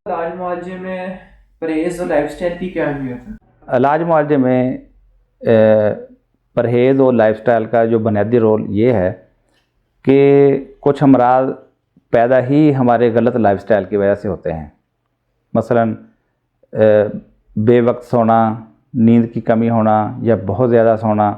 इलाज मुआवजे में परहेज़ और लाइफस्टाइल की क्या अहमियत है? इलाज मुआवजे में परहेज़ और लाइफस्टाइल का जो बुनियादी रोल ये है कि कुछ अमराज पैदा ही हमारे गलत लाइफस्टाइल की वजह से होते हैं। मसलन बेवक्त सोना, नींद की कमी होना या बहुत ज़्यादा सोना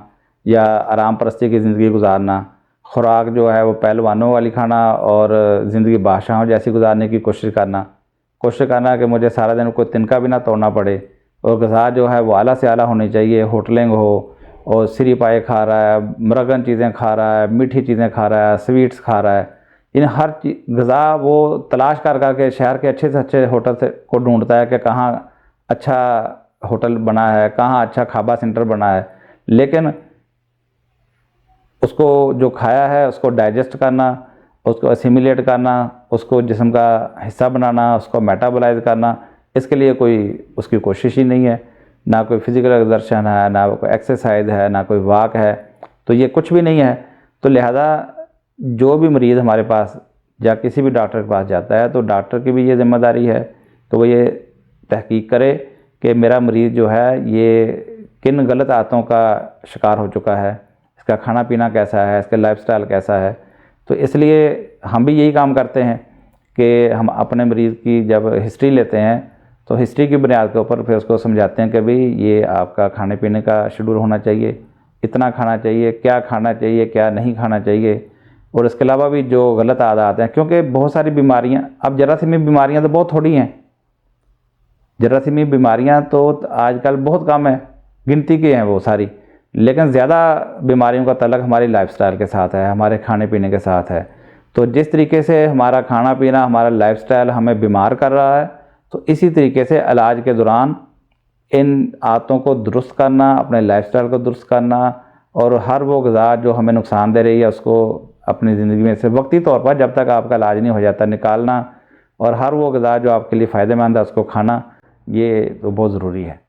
या आराम परस्ती की ज़िंदगी गुजारना, खुराक जो है वो पहलवानों वाली खाना और ज़िंदगी बादशाहों जैसी गुजारने की कोशिश करना कि मुझे सारा दिन कोई तिनका भी ना तोड़ना पड़े, और ग़िज़ा जो है वो आला से आला होनी चाहिए। होटलिंग हो और सिरी पाए खा रहा है, मरगन चीज़ें खा रहा है, मीठी चीज़ें खा रहा है, स्वीट्स खा रहा है, इन हर ग़िज़ा वो तलाश कर के शहर के अच्छे से अच्छे होटल से को ढूंढता है कि कहाँ अच्छा होटल बना है, कहाँ अच्छा खाबा सेंटर बना है। लेकिन उसको जो खाया है उसको डाइजेस्ट करना, उसको असिमिलेट करना, उसको जिस्म का हिस्सा बनाना, उसको मेटाबोलाइज करना, इसके लिए कोई उसकी कोशिश ही नहीं है। ना कोई फिज़िकल एक्सर्शन है, ना कोई एक्सरसाइज है, ना कोई वॉक है, तो ये कुछ भी नहीं है। तो लिहाजा जो भी मरीज़ हमारे पास या किसी भी डॉक्टर के पास जाता है तो डॉक्टर की भी ये ज़िम्मेदारी है तो वो ये तहकीक करे कि मेरा मरीज़ जो है ये किन गलत आदतों का शिकार हो चुका है, इसका खाना पीना कैसा है, इसका लाइफस्टाइल कैसा है। तो इसलिए हम भी यही काम करते हैं कि हम अपने मरीज़ की जब हिस्ट्री लेते हैं तो हिस्ट्री की बुनियाद के ऊपर फिर उसको समझाते हैं कि भाई ये आपका खाने पीने का शेड्यूल होना चाहिए, इतना खाना चाहिए, क्या खाना चाहिए, क्या नहीं खाना चाहिए, और इसके अलावा भी जो गलत आदत हैं, क्योंकि बहुत सारी बीमारियां, अब जरासीमी बीमारियां तो बहुत थोड़ी हैं। जरासीमी बीमारियां तो आजकल बहुत कम है, गिनती की हैं वो सारी, लेकिन ज़्यादा बीमारियों का तल्लुक़ हमारी लाइफस्टाइल के साथ है, हमारे खाने पीने के साथ है। तो जिस तरीके से हमारा खाना पीना, हमारा लाइफस्टाइल हमें बीमार कर रहा है, तो इसी तरीके से इलाज के दौरान इन आदतों को दुरुस्त करना, अपने लाइफस्टाइल को दुरुस्त करना, और हर वो ग़िज़ा जो हमें नुकसान दे रही है उसको अपनी ज़िंदगी में से वक्ती तौर पर जब तक आपका इलाज नहीं हो जाता निकालना, और हर वो ग़िज़ा जो आपके लिए फ़ायदेमंद है उसको खाना, ये तो बहुत ज़रूरी है।